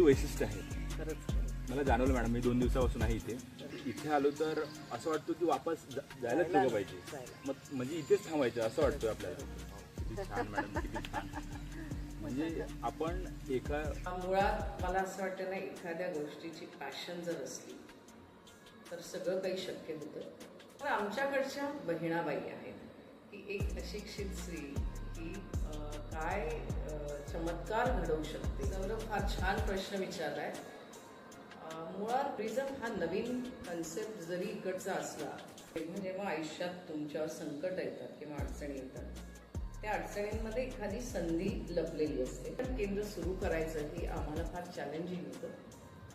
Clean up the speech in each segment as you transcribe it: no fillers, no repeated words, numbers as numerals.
वैशिष्ट्य आहे. खरंच मला जाणवलं मॅडम, मी 2 दिवसापासून आहे इथे आलो तर असं वाटतं की वापस जायलाच नको पाहिजे. मग म्हणजे इथेच थांबायचं असं वाटतं आपल्याला. किती छान मॅडम, किती छान. म्हणजे आपण एका मुळात मला असं वाटतं ना, एखाद्या गोष्टीची पॅशन जर असली तर सगळं काही शक्य होतं. पण आमच्याकडच्या बहिणाबाई आहेत की एक अशिक्षित स्त्री की काय चमत्कार घडवू शकते. सौरभ फार छान प्रश्न विचारलाय. मुळात प्रिझम हा नवीन कन्सेप्ट जरी इकडचा असला, जेव्हा आयुष्यात तुमच्यावर संकट येतात किंवा अडचणी येतात, त्या अडचणींमध्ये एखादी संधी लपलेली असते. पण केंद्र सुरू करायचं हे आम्हाला फार चॅलेंजिंग होतं.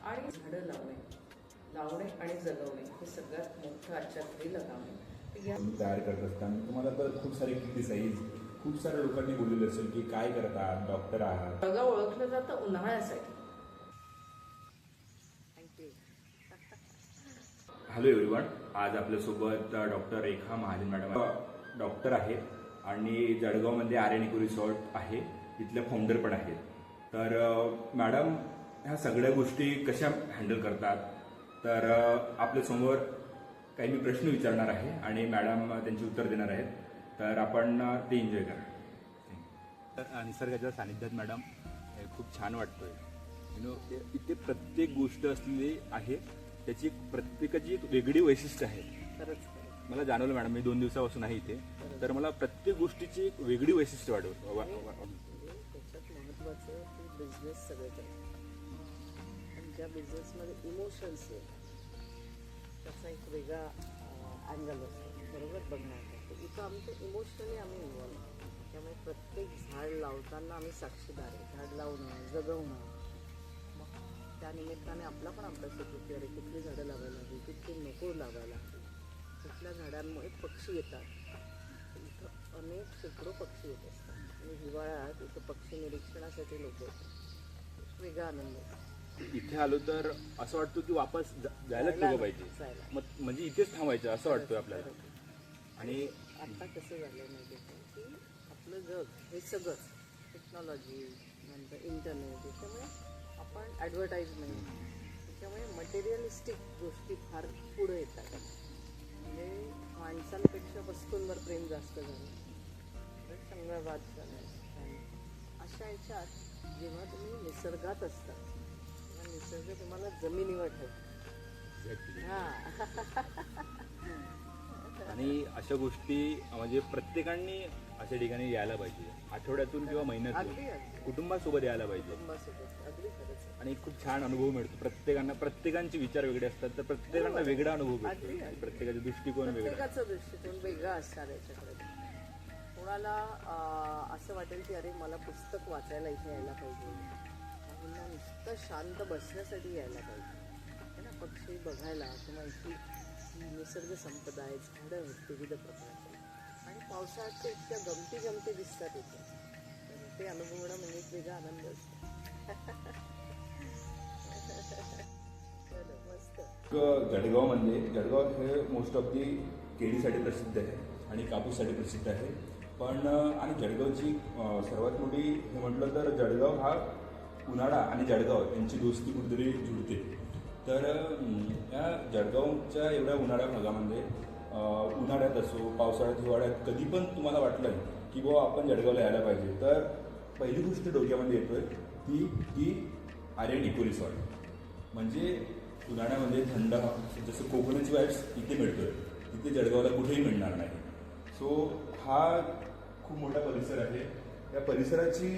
आणि झाडं लावणे आणि जगवणे हे सगळ्यात मोठं आजच्या पिढीला काम आहे. तयार करत असताना तुम्हाला तर खूप सारे क्रिटिसाइज खूप साऱ्या लोकांनी बोललेलं असेल की काय करतात, डॉक्टर आहात. जळगाव ओळखलं जातं उन्हाळ्यासाठी. थँक्यू. हॅलो एव्हरीवन, आज आपल्यासोबत डॉक्टर रेखा महाजन मॅडम डॉक्टर आहेत आणि जळगावमध्ये आर्यन इको रिसॉर्ट आहे, इथले फाउंडर पण आहेत. तर मॅडम ह्या सगळ्या गोष्टी कशा हँडल करतात, तर आपल्यासमोर काही मी प्रश्न विचारणार आहे आणि मॅडम त्यांची उत्तर देणार आहेत. तर आपण ते एन्जॉय करा. तर निसर्गाच्या सानिध्यात मॅडम खूप छान वाटतोय. इथे प्रत्येक गोष्ट असलेली आहे, त्याची प्रत्येकाची एक वेगळी वैशिष्ट्य आहे. खरंच मला जाणवलं मॅडम, मी 2 दिवसापासून आहे इथे, तर मला प्रत्येक गोष्टीची एक वेगळी वैशिष्ट्य वाटतं. त्याच्यात महत्वाचं की बिझनेस सगळे करतात आणि ज्या बिझनेसमध्ये इमोशन्स आहेत त्याचा एक वेगळा अँगल असतो, बरोबर बघण्याचा. इथं आमचं इमोशनली आम्ही इन्व्हॉल्व आहोत. त्यामुळे प्रत्येक झाड लावताना आम्ही साक्षीदार आहे. झाड लावणं, जगवणं. मग त्या निमित्ताने आपला पण अभ्यास होतो की अरे कुठली झाडं लावायला हवी, कुठली नको लावायला हवी, कुठल्या झाडांमुळे पक्षी येतात. इथं अनेक शेकडो पक्षी येत असतात आणि हिवाळ्यात इथं पक्षी निरीक्षणासाठी लोक येतात. वेगळा आनंद आहे. इथे आलो तर असं वाटतं की वापस जायलाच नको पाहिजे. मग म्हणजे इथेच थांबायचं असं वाटतं आपल्याला. आणि आता कसं झालं माहिती आहे की आपलं जग हे सगळंच टेक्नॉलॉजी नंतर इंटरनेट, त्याच्यामुळे आपण ॲडव्हर्टाईजमेंट, त्याच्यामुळे मटेरियलिस्टिक गोष्टी फार पुढे येतात. म्हणजे माणसांपेक्षा वस्तूंवर प्रेम जास्त झालं, तर संग्रहवाद झाला. अशा ह्याच्यात जेव्हा तुम्ही निसर्गात असता तेव्हा निसर्ग तुम्हाला जमिनीवर ठेवतो. आणि अशा गोष्टी म्हणजे प्रत्येकाने अशा ठिकाणी यायला पाहिजे. आठवड्यातून किंवा महिन्यातून कुटुंबासोबत यायला पाहिजे. अगदी खरंच. आणि खूप छान अनुभव मिळतो प्रत्येकांना. प्रत्येकांचे विचार वेगळे असतात, तर प्रत्येकांना वेगळा अनुभव मिळतो. प्रत्येकाचा दृष्टिकोन वेगळा, प्रत्येकाचा दृष्टिकोन वेगळा असणार याच्याकडे. कोणाला असं वाटेल की अरे मला पुस्तक वाचायला इथे यायला पाहिजे, काहींना नुसतं शांत बसण्यासाठी यायला पाहिजे ना, पक्षी बघायला किंवा इथली निसर्ग संपदा आहे, झाडं आहेत विविध प्रकारचे. आणि पावसाळ्यात ते इतक्या गमती दिसतात इथे, तर ते अनुभवणं म्हणजे एक वेगळा आनंद असतो. मस्त. जळगाव हे मोस्ट ऑफ दी केळीसाठी प्रसिद्ध आहे आणि कापूससाठी प्रसिद्ध आहे. पण आणि जळगावची सर्वात मोठी हे म्हटलं तर जळगाव हा उन्हाळा आणि जळगाव यांची दोस्ती कुठेतरी जुळते. तर या जळगावच्या एवढ्या उन्हाळ्या भागामध्ये उन्हाळ्यात असो, पावसाळ्यात, हिवाळ्यात कधी पण तुम्हाला वाटलं की बुवा आपण जळगावला यायला पाहिजे, तर पहिली गोष्ट डोक्यामध्ये येतोय ती की आर्यन इको रिसॉर्ट. म्हणजे उन्हाळ्यामध्ये थंड जसं कोकणाची वाईब्स इथे मिळतोय, तिथे जळगावला कुठेही मिळणार नाही. सो हा खूप मोठा परिसर आहे. या परिसराची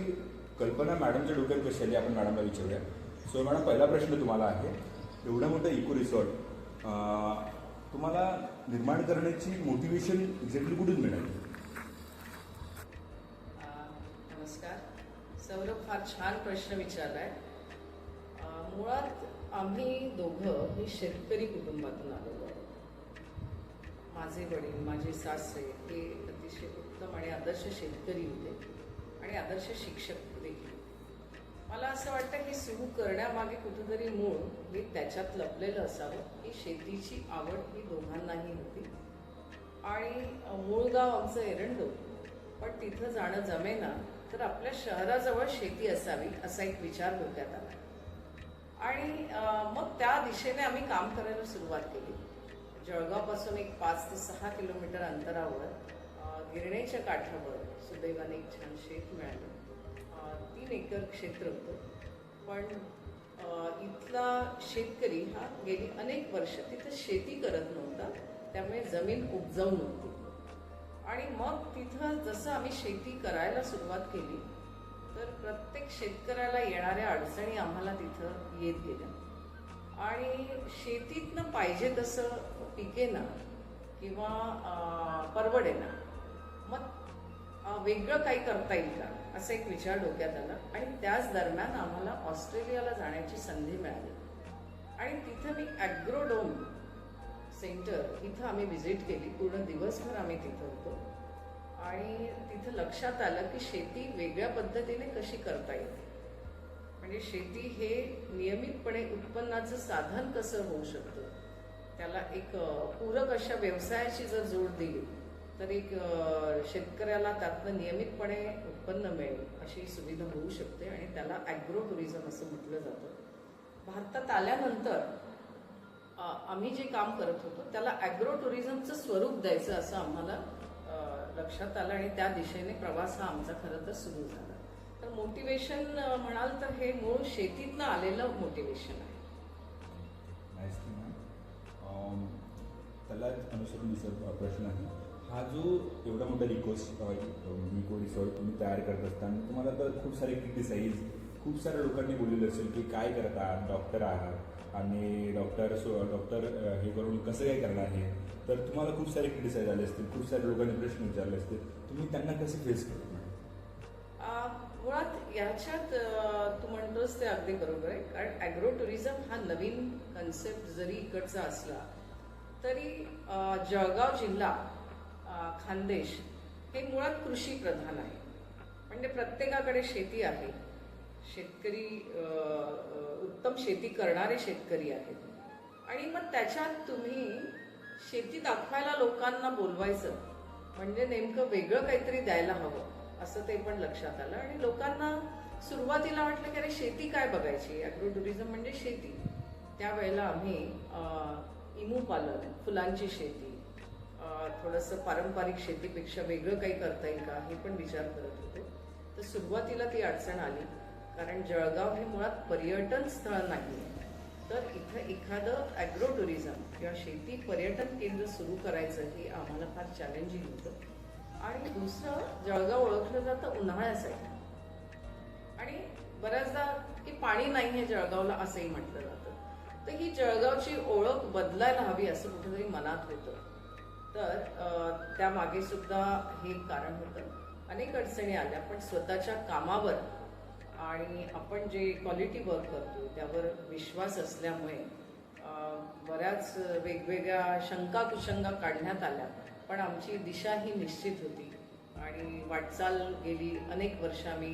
कल्पना मॅडमच्या डोक्यात कशी आली आपण मॅडमला विचारूया. सो मॅडम, पहिला प्रश्न तुम्हाला आहे, एवढं मोठं इको रिसॉर्ट तुम्हाला निर्माण करण्याची मोटिवेशन एक्झॅक्टली कुठून मिळाली? नमस्कार. सौरभ फार छान प्रश्न विचारलाय. मुळात आम्ही दोघं हे शेतकरी कुटुंबातून आलेलो आहोत. माझे वडील, माझे सासरे हे अतिशय उत्तम आणि आदर्श शेतकरी होते आणि आदर्श शिक्षक देखील. मला असं वाटतं की सुरू करण्यामागे कुठेतरी मूळ हे त्याच्यात लपलेलं असावं की शेतीची आवड ही दोघांनाही होती. आणि मूळ गाव आमचं एरंडो, पण तिथं जाणं जमेना तर आपल्या शहराजवळ शेती असावी असा एक विचार डोक्यात आला. आणि मग त्या दिशेने आम्ही काम करायला सुरुवात केली. जळगावपासून एक 5 ते 6 किलोमीटर अंतरावर गिरणेच्या काठावर सुदैवाने एक छान शेत मिळालं. 3 एकर क्षेत्र होतं. पण इथला शेतकरी हा गेली अनेक वर्ष तिथं शेती करत नव्हता, त्यामुळे जमीन उपजाऊ नव्हती. आणि मग तिथं जसं आम्ही शेती करायला सुरुवात केली तर प्रत्येक शेतकऱ्याला येणाऱ्या अडचणी आम्हाला तिथं येत गेल्या. आणि शेतीतनं पाहिजे तसं पिकेना किंवा परवडेना. मग वेगळं काही करता येईल का असा एक विचार डोक्यात आला. आणि त्याच दरम्यान आम्हाला ऑस्ट्रेलियाला जाण्याची संधी मिळाली. आणि तिथं मी ॲग्रोडोम सेंटर इथं आम्ही व्हिजिट केली. पूर्ण दिवसभर आम्ही तिथं होतो. आणि तिथं लक्षात आलं की शेती वेगळ्या पद्धतीने कशी करता येते. म्हणजे शेती हे नियमितपणे उत्पन्नाचं साधन कसं होऊ शकतं, त्याला एक पूरक अशा व्यवसायाची जर जोड दिली तर एक शेतकऱ्याला त्यातनं नियमितपणे उत्पन्न मिळेल अशी सुविधा होऊ शकते. आणि त्याला ॲग्रो टुरिझम असं म्हटलं जातं. भारतात आल्यानंतर आम्ही जे काम करत होतो त्याला ॲग्रो टुरिझमचं स्वरूप द्यायचं असं आम्हाला लक्षात आलं. आणि त्या दिशेने प्रवास हा आमचा खरं तर सुरू झाला. तर मोटिवेशन म्हणाल तर हे मूळ शेतीतनं आलेलं मोटिवेशन आहे. Nice thing ma'am. त्यालाच अनुसरून दुसरा प्रश्न आहे. हा जो एवढा मोठा इको रिसॉर्ट तुम्ही तयार करत असताना तुम्हाला तर खूप सारे क्रिटिसाईज खूप साऱ्या लोकांनी बोललेलं असेल की काय करत आहात, डॉक्टर आहात आणि डॉक्टर हे करून कसं काय करणार हे. तर तुम्हाला खूप सारे क्रिटिसाईज आले असतील, खूप साऱ्या लोकांनी प्रश्न विचारले असतील. तुम्ही त्यांना कसे फेस करता? मुळात याच्यात तू म्हणतोस ते अगदी बरोबर आहे. कारण ॲग्रो टुरिझम हा नवीन कन्सेप्ट जरी इकडचा असला तरी जळगाव जिल्हा खानदेश हे मुळात कृषी प्रधान आहे. म्हणजे प्रत्येकाकडे शेती आहे. शेतकरी उत्तम शेती करणारे शेतकरी आहेत. आणि मग त्याच्यात तुम्ही शेती दाखवायला लोकांना बोलवायचं म्हणजे नेमकं वेगळं काहीतरी द्यायला हवं असं ते पण लक्षात आलं. आणि लोकांना सुरुवातीला वाटलं की अरे शेती काय बघायची, ॲग्रो टुरिझम म्हणजे शेती. त्यावेळेला आम्ही इमू पालन, फुलांची शेती, थोडंसं पारंपरिक शेतीपेक्षा वेगळं काही करता येईल का हे पण विचार करत होतो. तर सुरुवातीला ती अडचण आली. कारण जळगाव हे मुळात पर्यटन स्थळ नाही. तर इथं एखादं ॲग्रो टुरिझम किंवा शेती पर्यटन केंद्र सुरू करायचं हे आम्हाला फार चॅलेंजिंग होतं. आणि दुसरं, जळगाव ओळखलं जातं उन्हाळ्यासाठी. आणि बऱ्याचदा की पाणी नाही आहे जळगावला असंही म्हटलं जातं. तर ही जळगावची ओळख बदलायला हवी असं कुठेतरी मनात होतं. तर त्यामागे सुद्धा हे कारण होतं. अनेक अडचणी आल्या पण स्वतःच्या कामावर आणि आपण जे क्वालिटी वर्क करतो त्यावर विश्वास असल्यामुळे बऱ्याच वेगवेगळ्या शंका कुशंका काढण्यात आल्या. पण आमची दिशा ही निश्चित होती आणि वाटचाल गेली अनेक वर्ष आम्ही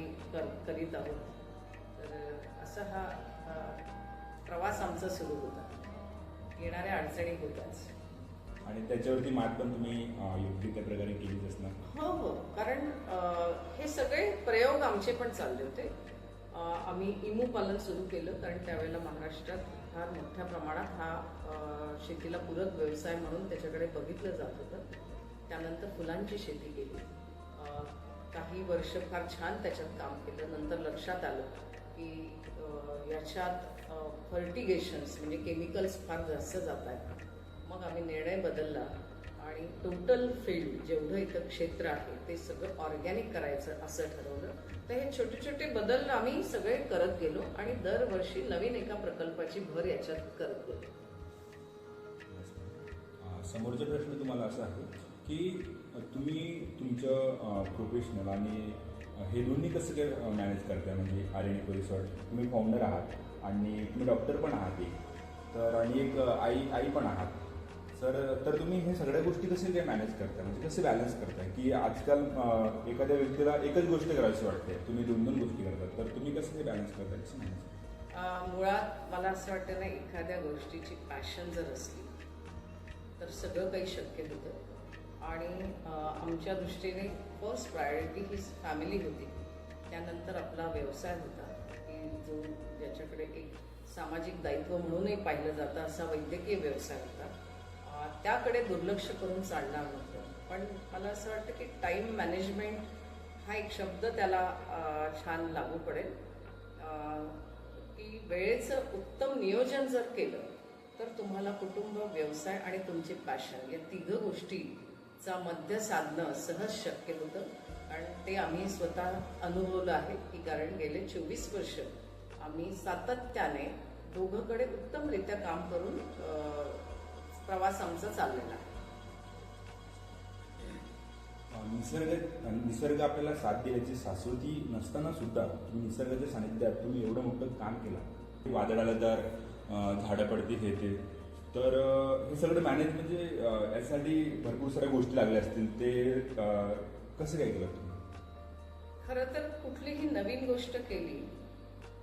करीत आहोत. तर असा हा प्रवास आमचा सुरू होता. येणाऱ्या अडचणी होत्याच आणि त्याच्यावरती मात पण तुम्ही योग्य त्या प्रकारे केलीच असणार. हो. कारण हे सगळे प्रयोग आमचे पण चालले होते. आम्ही इमू पालन सुरू केलं कारण त्यावेळेला महाराष्ट्रात फार मोठ्या प्रमाणात हा शेतीला पूरक व्यवसाय म्हणून त्याच्याकडे बघितलं जात होतं. त्यानंतर फुलांची शेती केली. काही वर्ष फार छान त्याच्यात काम केलं. नंतर लक्षात आलं की याच्यात फर्टिगेशन्स म्हणजे केमिकल्स फार जास्त जात आहेत. मग आम्ही निर्णय बदलला आणि टोटल फील्ड जेवढं इथं क्षेत्र आहे ते सगळं ऑर्गॅनिक करायचं असं ठरवलं. तर हे छोटे छोटे बदल आम्ही सगळे करत गेलो आणि दरवर्षी नवीन एका प्रकल्पाची भर याच्यात करत गेलो. समोरचा प्रश्न तुम्हाला असा आहे की तुम्ही तुमचं प्रोफेशनल आणि हे दोन्ही कसं काय मॅनेज करताय. म्हणजे आर्यन रिसॉर्ट तुम्ही फाउंडर आहात आणि तुम्ही डॉक्टर पण आहात एक, तर आणि एक आई पण आहात. तर तुम्ही हे सगळ्या गोष्टी कसे काय मॅनेज करताय, म्हणजे कसे बॅलन्स करताय. की आजकाल एखाद्या व्यक्तीला एकच गोष्ट करायची वाटते, तुम्ही दोन गोष्टी करतात. तर तुम्ही कसं हे बॅलन्स करताय, कसं मॅनेज? मुळात मला असं वाटतं ना, एखाद्या गोष्टीची पॅशन जर असली तर सगळं काही शक्य होतं. आणि आमच्या दृष्टीने फर्स्ट प्रायोरिटी ही फॅमिली होती. त्यानंतर आपला व्यवसाय होता की जो ज्याच्याकडे एक सामाजिक दायित्व म्हणूनही पाहिलं जातं, असा वैद्यकीय व्यवसाय होता. त्याकडे दुर्लक्ष करून चालणार नव्हतं. पण मला असं वाटतं की टाईम मॅनेजमेंट हा एक शब्द त्याला छान लागू पडेल. की वेळेचं उत्तम नियोजन जर केलं तर तुम्हाला कुटुंब, व्यवसाय आणि तुमची पॅशन या तिघं गोष्टीचा मध्य साधणं सहज शक्य होतं. आणि ते आम्ही स्वतः अनुभवलं आहे की कारण गेले 24 वर्ष आम्ही सातत्याने दोघंकडे उत्तमरित्या काम करून प्रवास आमचा चाललेला आहे. निसर्ग आपल्याला साथ द्यायची शाश्वती नसताना सुद्धा तुम्ही निसर्गाच्या सानिध्यात तुम्ही एवढं मोठं काम केलं. वादळ आलं तर झाडं पडतील हे ते, तर हे सगळं मॅनेज म्हणजे यासाठी भरपूर साऱ्या गोष्टी लागल्या असतील, ते कसं काय केलं तुम्ही? खरं तर कुठलीही नवीन गोष्ट केली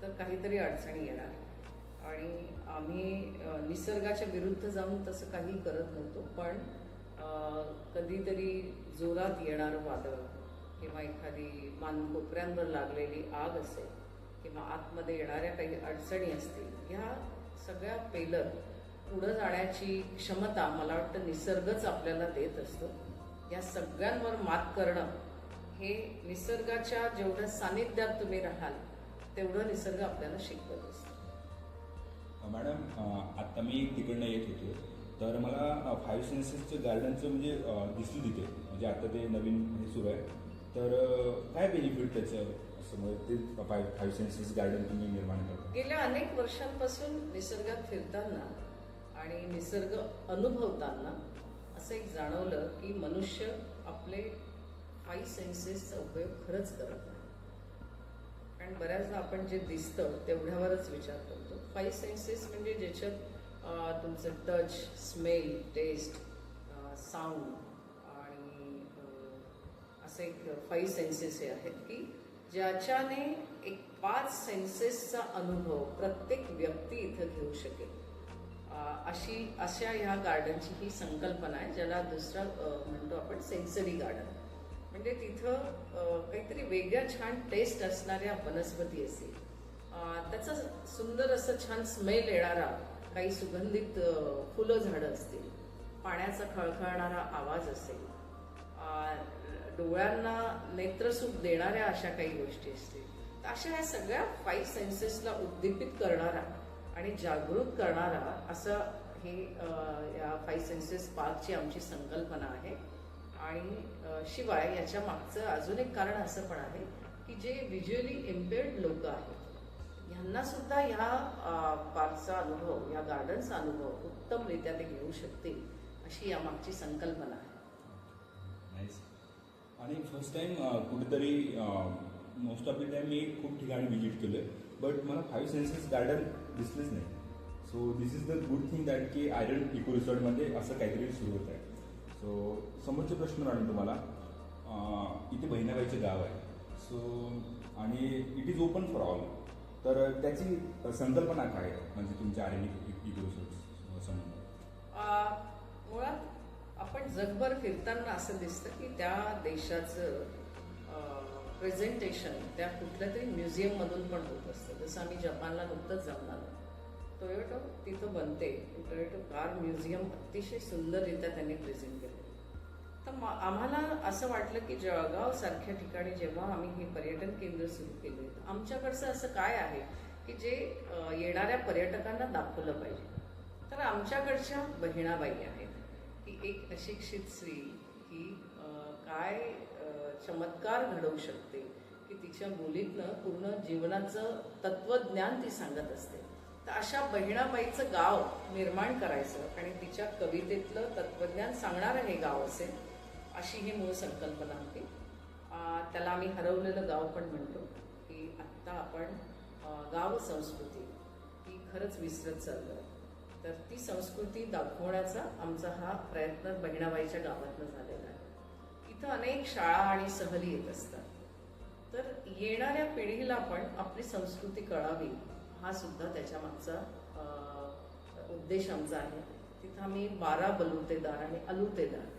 तर काहीतरी अडचणी येणार आणि आम्ही निसर्गाच्या विरुद्ध जाऊन तसं काही करत नव्हतो. पण कधीतरी जोरात येणारं वादळ किंवा एखादी मानकोपऱ्यांवर लागलेली आग असेल किंवा आतमध्ये येणाऱ्या काही अडचणी असतील, ह्या सगळ्या पेलर पुढं जाण्याची क्षमता मला वाटतं निसर्गच आपल्याला देत असतो. या सगळ्यांवर मात करणं हे निसर्गाच्या जेवढ्या सानिध्यात तुम्ही राहाल तेवढं निसर्ग आपल्याला शिकवत असतो. मॅडम, आता मी तिकडनं येत होतो तर मला 5 सेन्सेसचं गार्डनचं म्हणजे दिसलं तिथे, म्हणजे आता ते नवीन हे सुरू आहे, तर काय बेनिफिट त्याचं असं म्हणजे ते 5 सेन्सेस गार्डन तुम्ही निर्माण करता? गेल्या अनेक वर्षांपासून निसर्गात फिरताना आणि निसर्ग अनुभवताना असं एक जाणवलं की मनुष्य आपले 5 सेन्सेसचा उपयोग खरंच करत नाही. कारण बऱ्याचदा आपण जे दिसतं तेवढ्यावरच विचार करतो. 5 सेन्सेस म्हणजे ज्याच्यात तुमचं टच, स्मेल, टेस्ट, साऊंड आणि असे एक 5 सेन्सेस हे आहेत की ज्याच्याने एक 5 सेन्सेसचा अनुभव प्रत्येक व्यक्ती इथं घेऊ शकेल. अशा ह्या गार्डनची ही संकल्पना आहे, ज्याला दुसरा म्हणतो आपण सेन्सरी गार्डन. म्हणजे तिथं काहीतरी वेगळ्या छान टेस्ट असणाऱ्या वनस्पती असेल, त्याचं सुंदर असं छान स्मेल येणारा काही सुगंधित फुलं झाडं असतील, पाण्याचा खळखळणारा आवाज असेल, डोळ्यांना नेत्रसुख देणाऱ्या अशा काही गोष्टी असतील. तर अशा ह्या सगळ्या 5 सेन्सेसला उद्दीपित करणारा आणि जागृत करणारा असं हे या 5 सेन्सेस पार्कची आमची संकल्पना आहे. आणि शिवाय याच्या मागचं अजून एक कारण असं पण आहे की जे व्हिज्युअली इम्पेअर्ड लोक आहेत ह्यांना सुद्धा ह्या पार्कचा अनुभव, या गार्डनचा अनुभव उत्तमरित्या ते घेऊ शकतील, अशी यामागची संकल्पना आहे. आणि फर्स्ट टाइम कुठेतरी मोस्ट ऑफ द टाइम मी खूप ठिकाणी व्हिजिट केलं, बट मला 5 सेन्सेस गार्डन दिसलेच नाही. So this is the good thing that की आयरन इको रिसॉर्टमध्ये असं काहीतरी सुरू होत आहे. सो समोरचे प्रश्न राहणार तुम्हाला, इथे बहिणाबाईचं गाव आहे, सो आणि it is open for all, तर त्याची संकल्पना काय आहे म्हणजे तुमच्या आयरन इको रिसॉर्ट संबंध? मुळात आपण जगभर फिरताना असं दिसतं की त्या देशाचं प्रेझेंटेशन त्या कुठल्या तरी म्युझियममधून पण होत असतं. जसं आम्ही जपानला नुकतंच जाऊन आलो, टोयोटो तिथं बनते, टोयोटो कार म्युझियम अतिशय सुंदररित्या त्यांनी प्रेझेंट केलं. तर आम्हाला असं वाटलं की जळगाव सारख्या ठिकाणी जेव्हा आम्ही हे पर्यटन केंद्र सुरू केले, आमच्याकडचं असं काय आहे की जे येणाऱ्या पर्यटकांना दाखवलं पाहिजे. तर आमच्याकडच्या बहिणाबाई आहेत की एक अशिक्षित स्त्री ही काय चमत्कार घडवू शकते की तिच्या बोलीतनं पूर्ण जीवनाचं तत्वज्ञान ती सांगत असते. तर अशा बहिणाबाईचं गाव निर्माण करायचं आणि तिच्या कवितेतलं तत्वज्ञान सांगणारं हे गाव असेल, अशी ही मूळ संकल्पना होती. त्याला आम्ही हरवलेलं गाव पण म्हणतो की आत्ता आपण गाव संस्कृती ही खरंच विसरत चाललो आहे. तर ती संस्कृती दाखवण्याचा आमचा हा प्रयत्न बहिणाबाईच्या गावातनं झालेला आहे. इथं अनेक शाळा आणि सहली येत असतात, तर येणाऱ्या पिढीला पण आपली संस्कृती कळावी हा सुद्धा त्याच्या मागचा उद्देश आमचा आहे. तिथं आम्ही 12 बलुतेदार आणि अलुतेदार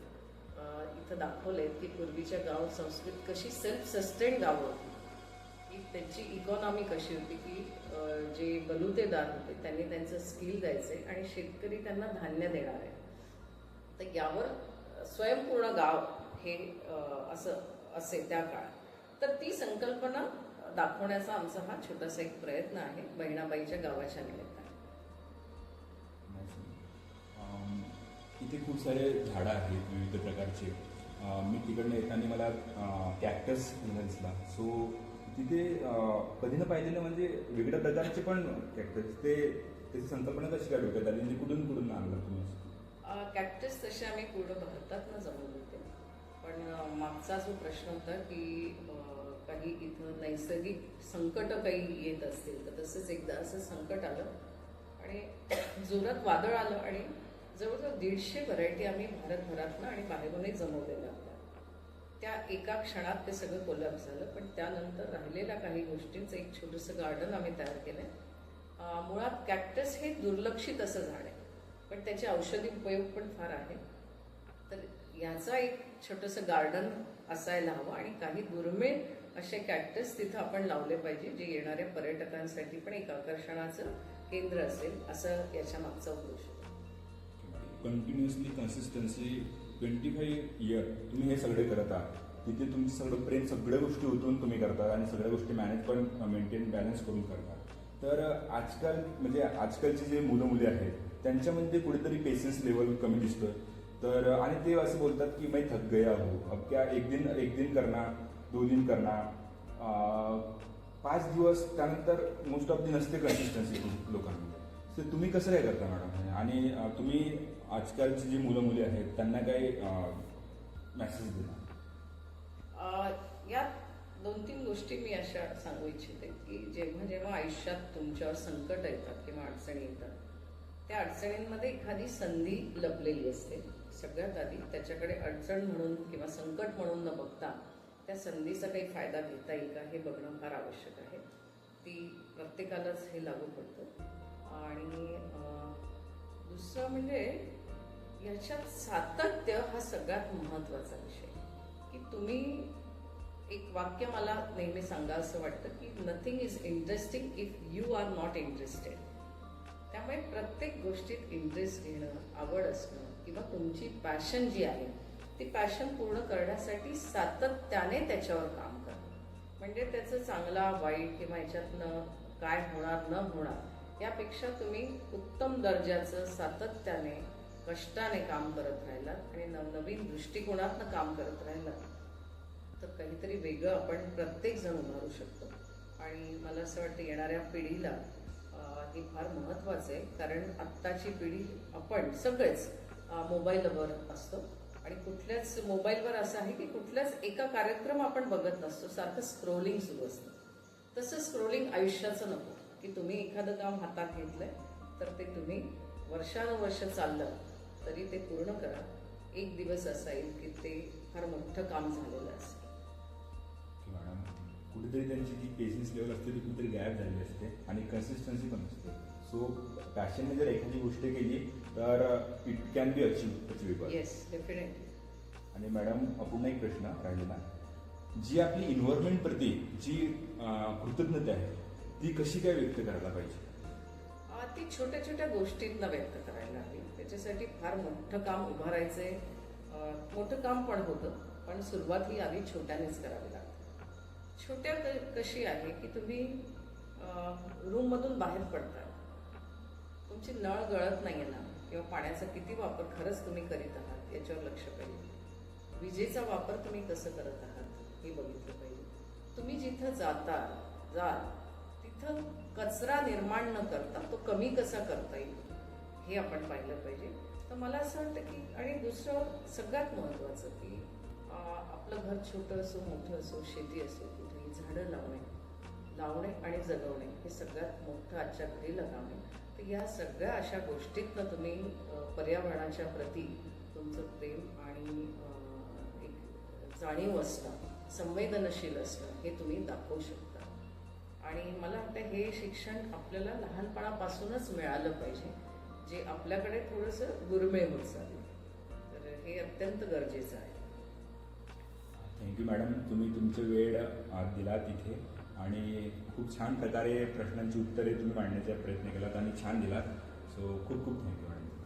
इथं दाखवलेत की पूर्वीच्या गाव संस्कृती कशी सेल्फ सस्टेन गावं होती. की त्यांची इकॉनॉमी कशी होती की जे बलुतेदार होते त्यांनी त्यांचं स्किल द्यायचे आणि शेतकरी त्यांना धान्य देणार आहे. तर यावर स्वयंपूर्ण गाव हे असं असे त्या काळात. तर ती संकल्पना दाखवण्याचा आमचा हा छोटासा एक प्रयत्न आहे बहिणाबाईच्या गावाच्या निमित्ताने. इथे खूप सारे झाडं आहेत विविध प्रकारचे. मी तिकडनं येताना मला कॅक्टस दिसला. सो तिथे कधी न पाहिलेलं म्हणजे वेगळ्या प्रकारचे पण कॅक्टस. ते त्याची संकल्पना कशी काय डोक्यात आली म्हणजे कुठून आणलं तुम्ही? कॅक्टस तसे आम्ही पूर्ण भारतातनं जमवले होते. पण मागचा जो प्रश्न होता की काही इथं नैसर्गिक संकट काही येत असतील तर तसंच एकदा असं संकट आलं आणि जोरात वादळ आलं आणि जवळजवळ 150 व्हरायटी आम्ही भारतभरातनं आणि बाहेरूनही जमवलेल्या होत्या. त्या एका क्षणात ते सगळं कोलॅप्स झालं. पण त्यानंतर राहिलेल्या काही गोष्टींचं एक छोटंसं गार्डन आम्ही तयार केलं. मुळात कॅक्टस हे दुर्लक्षित असं झाड आहे पण त्याचे औषधी उपयोग पण फार आहे. तर याचा एक छोटंसं गार्डन असायला हवं आणि काही दुर्मिळ असे कॅक्टस तिथं आपण लावले पाहिजे जे येणाऱ्या पर्यटकांसाठी पण एक आकर्षणाचं केंद्र असेल असं याच्या मागचा उद्देश होता. कंटिन्युअसली कन्सिस्टन्सी 25 इयर तुम्ही हे सगळे करत आहात. तिथे तुमचं सगळं प्रेम सगळ्या गोष्टी ओतून तुम्ही करता आणि सगळ्या गोष्टी मॅनेज पण मेंटेन बॅलन्स करून करता. तर आजकाल म्हणजे आजकालची जे मुलं मुली आहेत त्यांच्यामध्ये कुठेतरी पेशन्स लेवल कमी दिसतं. तर आणि ते असं बोलतात की मैं थक गया हो, अब क्या एक दिन करना, 2 दिन करना, 5 दिवस त्यानंतर मोस्ट ऑफ दी नसते कन्सिस्टन्सी लोकांमध्ये. तर तुम्ही कसं काय करता मॅडम? आणि तुम्ही आजकालची जी मुलं मुली आहेत त्यांना काय मेसेज देणार? यात 2-3 गोष्टी मी अशा सांगू इच्छिते की जेव्हा जेव्हा आयुष्यात तुमच्यावर संकट येतात किंवा अडचणी येतात त्या अडचणींमध्ये एखादी संधी लपलेली असते. सगळ्यात आधी त्याच्याकडे अडचण म्हणून किंवा संकट म्हणून न बघता त्या संधीचा काही फायदा घेता येईल का हे बघणं फार आवश्यक आहे. ती प्रत्येकालाच हे लागू पडतं. आणि दुसरं म्हणजे याच्यात सातत्य हा सगळ्यात महत्त्वाचा विषय की तुम्ही एक वाक्य मला नेहमी सांगा असं वाटतं की nothing is interesting if you are not interested. त्यामुळे प्रत्येक गोष्टीत इंटरेस्ट घेणं, आवड असणं किंवा तुमची पॅशन जी आहे ती पॅशन पूर्ण करण्यासाठी सातत्याने त्याच्यावर काम करणं. म्हणजे त्याचं चांगला वाईट किंवा याच्यातनं काय होणार न होणार यापेक्षा तुम्ही उत्तम दर्जाचं सातत्याने कष्टाने काम करत राहिलात आणि नवनवीन दृष्टिकोनातनं काम करत राहिलात तर काहीतरी वेगळं आपण प्रत्येक जण उभारू शकतो. आणि मला असं वाटतं येणाऱ्या पिढीला हे फार महत्त्वाचं आहे. कारण आत्ताची पिढी आपण सगळेच मोबाईलवर असतो आणि कुठल्याच मोबाईलवर असं आहे की कुठल्याच एका कार्यक्रम आपण बघत नसतो, सारखं स्क्रोलिंग सुरू असतं. तसं स्क्रोलिंग आयुष्याचं नको की तुम्ही एखादं काम हातात घेतलंय तर ते तुम्ही वर्षानुवर्ष चाललं तरी ते पूर्ण करा. एक दिवस असा येईल की ते फार मोठं काम झालेलं असेल. मॅडम कुठेतरी त्यांची जी पेशन्स लेवल असते ती कुठेतरी गायब झालेली असते आणि कन्सिस्टन्सी पण असते. सो पॅशनने जर एखादी गोष्ट केली तर it can be achievable. Yes, definitely. आणि मॅडम पुन्हा एक प्रश्न राहिलेला, जी आपली इन्व्हायरमेंट प्रती जी कृतज्ञता आहे ती कशी काय व्यक्त करायला पाहिजे? ती छोट्या छोट्या गोष्टींना व्यक्त करायला हवी. त्याच्यासाठी फार मोठं काम उभारायचंय. मोठं काम पण होतं पण सुरुवात ही आधी छोट्यानेच करावी लागते. छोट्या कशी आहे की तुम्ही रूममधून बाहेर पडता, तुमची नळ गळत नाहीये ना किंवा पाण्याचा किती वापर खरंच तुम्ही करीत आहात याच्यावर लक्ष पाहिजे. विजेचा वापर तुम्ही कसं करत आहात हे बघितलं पाहिजे. तुम्ही जिथं जाल तिथं कचरा निर्माण न करता तो कमी कसा करता येईल हे आपण पाहिलं पाहिजे. तर मला असं वाटतं की आणि दुसरं सगळ्यात महत्त्वाचं की आपलं घर छोटं असो मोठं असो, शेती असो, कुठेही झाडं लावणे आणि जगवणे हे सगळ्यात मोठं आजच्या घडीला काम आहे. तर या सगळ्या अशा गोष्टीतनं तुम्ही पर्यावरणाच्या प्रती तुमचं प्रेम आणि एक जाणीव असणं, संवेदनशील असणं हे तुम्ही दाखवू शकता. आणि मला वाटतं हे शिक्षण आपल्याला लहानपणापासूनच मिळालं पाहिजे जे आपल्याकडे थोडंसं दुर्मिळ होत चाललं. तर हे अत्यंत गरजेचं आहे. थँक्यू मॅडम, तुम्ही तुमचा वेळ दिला तिथे आणि खूप छान प्रकारे प्रश्नांची उत्तरे तुम्ही मांडण्याचा प्रयत्न केलात आणि छान दिलात. सो खूप खूप थँक्यू मॅडम.